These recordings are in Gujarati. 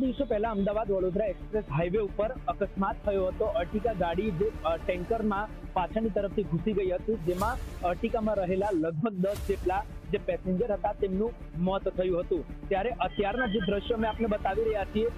દિવસો પહેલા અમદાવાદ વડોદરા એક્સપ્રેસ હાઈવે ઉપર અકસ્માત થયો હતો। અર્ટિકા ગાડી જે ટેન્કરમાં પાછળની તરફથી ઘૂસી ગઈ હતી, જેમાં અર્ટિકામાં રહેલા લગભગ 10 જેટલા જે પેસેન્જર હતા તેમનું મોત થયું હતું। ત્યારે અત્યારના જે દ્રશ્યો મેં આપને બતાવી રહ્યા છીએ,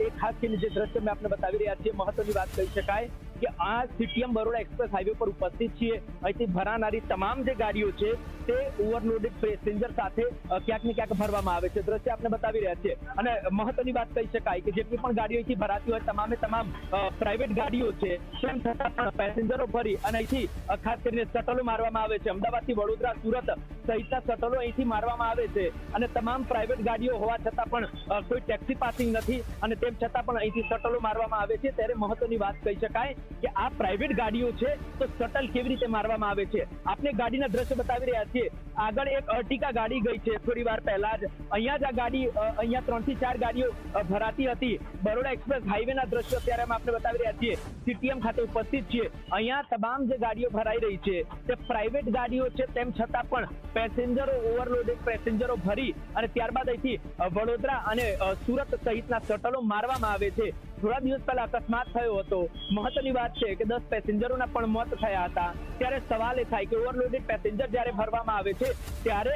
એ ખાસ કરીને જે દ્રશ્ય મેં આપને બતાવી રહ્યા છીએ, મહત્વની વાત કહી શકાય કે આ સીટીએમ બરોડા એક્સપ્રેસ હાઈવે પર ઉપસ્થિત છીએ। અહીંથી ભરાનારી તમામ જે ગાડીઓ છે તે ઓવરલોડેડ પેસેન્જર સાથે ક્યાંક ને ક્યાંક ભરવામાં આવે છે। દ્રશ્ય આપણે બતાવી રહ્યા છીએ અને મહત્વની વાત કહી શકાય કે જેટલી પણ ગાડીઓ અહીંથી ભરાતી હોય તમામે તમામ પ્રાઇવેટ ગાડીઓ છે, તેમ છતાં પણ પેસેન્જરો ભરી અને અહીંથી ખાસ કરીને શટલો મારવામાં આવે છે। અમદાવાદથી વડોદરા, સુરત સહિતના શટલો અહીંથી મારવામાં આવે છે અને તમામ પ્રાઇવેટ ગાડીઓ હોવા છતાં પણ કોઈ ટેક્સી પાસિંગ નથી અને તેમ છતાં પણ અહીંથી શટલો મારવામાં આવે છે। ત્યારે મહત્વની વાત કહી શકાય કે આ પ્રાઇવેટ ગાડીઓ છે તો શટલ કેવી રીતે મારવામાં આવે છે, આપણે ગાડીના દ્રશ્ય બતાવી રહ્યા છીએ। આગળ એક અર્ટિકા ગાડી ગઈ છે થોડી વાર પહેલા જ, અહીંયા જ આ ગાડી અહીંયા 3 થી 4 ગાડીઓ ભરાતી હતી। બરોડા એક્સપ્રેસ હાઈવેના દ્રશ્યો અત્યારે અમે આપણે બતાવી રહ્યા છીએ, સીટીએમ ખાતે ઉપસ્થિત છીએ। અહીંયા તમામ જે ગાડીઓ ભરાઈ રહી છે તે પ્રાઇવેટ ગાડીઓ છે, તેમ છતાં પણ પેસેન્જરો ઓવરલોડેડ પેસેન્જરો ભરી અને ત્યારબાદ અહીંથી વડોદરા અને સુરત સહિતના શટલો મારવામાં આવે છે। થોડા દિવસ પહેલા અકસ્માત થયો હતો। મહત્વની વાત છે કે 10 પેસેન્જરોના પણ મોત થયા હતા। ત્યારે સવાલ એ થાય કે ઓવરલોડેડ પેસેન્જર જ્યારે ભરવામાં આવે છે ત્યારે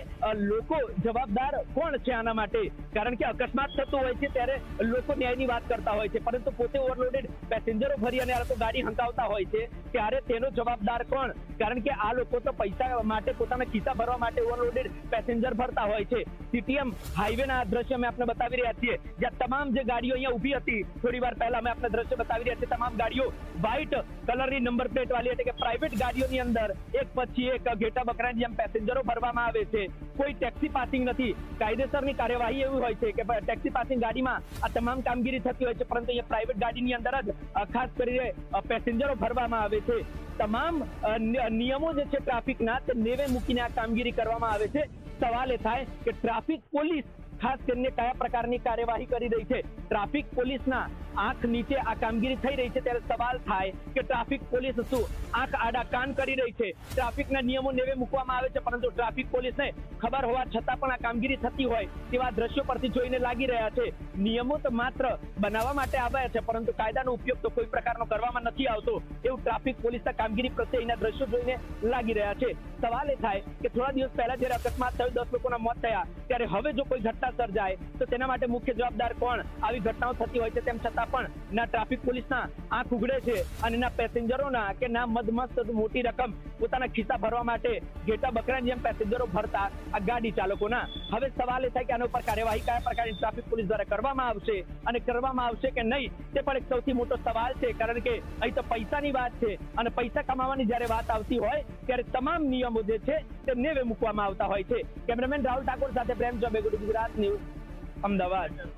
લોકો જવાબદાર કોણ છે આના માટે? કારણ કે અકસ્માત થતો હોય છે ત્યારે લોકો ન્યાયની વાત કરતા હોય છે, પરંતુ પોતે ઓવરલોડેડ પેસેન્જરો ભરી અને આ લોકો ગાડી હંકાવતા હોય છે ત્યારે તેનો જવાબદાર કોણ? કારણ કે આ લોકો તો પૈસા માટે, પોતાના ખિસ્સા ભરવા માટે ઓવરલોડેડ પેસેન્જર ભરતા હોય છે। સીટીએમ હાઈવેના દ્રશ્ય અમે આપણે બતાવી રહ્યા છીએ, જ્યાં તમામ જે ગાડીઓ અહીંયા ઊભી હતી થોડી વાર પહેલા અમે આપણે દ્રશ્ય બતાવી રહ્યા છીએ, તમામ ગાડીઓ વ્હાઇટ કલરની નંબર પ્લેટ વાળી, એટલે કે પ્રાઇવેટ ગાડીઓની અંદર એક પછી એક ઘેટા બકરાની જેમ પેસેન્જરો ભરવામાં આવે છે। કોઈ ટેક્સી પાસિંગ નથી। કાયદેસરની કાર્યવાહી એવી હોય છે કે ટેક્સી પાસિંગ ગાડીમાં આ તમામ કામગીરી થતી હોય છે, પરંતુ અહીંયા પ્રાઇવેટ ગાડીની અંદર જ ખાસ કરીને પેસેન્જરો ભરવામાં આવે છે। તમામ નિયમો જે છે ટ્રાફિકના તે નેવે મૂકીને આ કામગીરી કરવામાં આવે છે। સવાલ એ થાય કે ટ્રાફિક પોલીસ ખાસ કરીને કયા પ્રકારની કાર્યવાહી કરી રહી છે? ટ્રાફિક પોલીસના આંખ નીચે આ કામગીરી થઈ રહી છે ત્યારે સવાલ થાય કે ટ્રાફિક પોલીસ શું આંખ આડા કાન કરી રહી છે? ટ્રાફિકના નિયમો નેવે મૂકવામાં આવે છે, પરંતુ ટ્રાફિક પોલીસને ખબર હોવા છતાં પણ આ કામગીરી થતી હોય તેવા દ્રશ્યો પરથી જોઈને લાગી રહ્યા છે। નિયમો તો માત્ર બનાવવા માટે આવ્યા છે, પરંતુ કાયદાનો ઉપયોગ તો કોઈ પ્રકારનો કરવામાં નથી આવતો, એવું ટ્રાફિક પોલીસના કામગીરી પ્રત્યે એના દ્રશ્યો જોઈને લાગી રહ્યા છે। સવાલ એ થાય કે થોડા દિવસ પહેલા જ્યારે અકસ્માત થયો, 10 લોકોના મોત થયા, ત્યારે હવે જો કોઈ ઘટના સર્જાય તો તેના માટે મુખ્ય જવાબદાર કોણ? આવી ઘટનાઓ થતી હોય છે તેમ છતાં પણ ના ટ્રાફિક પોલીસના આંખ ઉઘડે છે અને ના પેસેન્જરોના કે ના મદમસ્ત મોટી રકમ પોતાના ખિસ્સા ભરવા માટે ઘેટા બકરાની જેમ પેસેન્જરો ભરતા આ ગાડી ચાલકોના। હવે સવાલ એ થાય કે આના ઉપર કાર્યવાહી કયા પ્રકારની ટ્રાફિક પોલીસ દ્વારા કરવામાં આવશે અને કરવામાં આવશે કે નહીં, તે પણ એક સૌથી મોટો સવાલ છે। કારણ કે અહીં તો પૈસાની વાત છે અને પૈસા કમાવાની જ્યારે વાત આવતી હોય ત્યારે તમામ નિયમો જે છે તે નેવે મૂકવામાં આવતા હોય છે। કેમેરામેન રાહુલ ઠાકોર સાથે પ્રેમ ચોબે, ગુજરાત ન્યૂઝ, અમદાવાદ।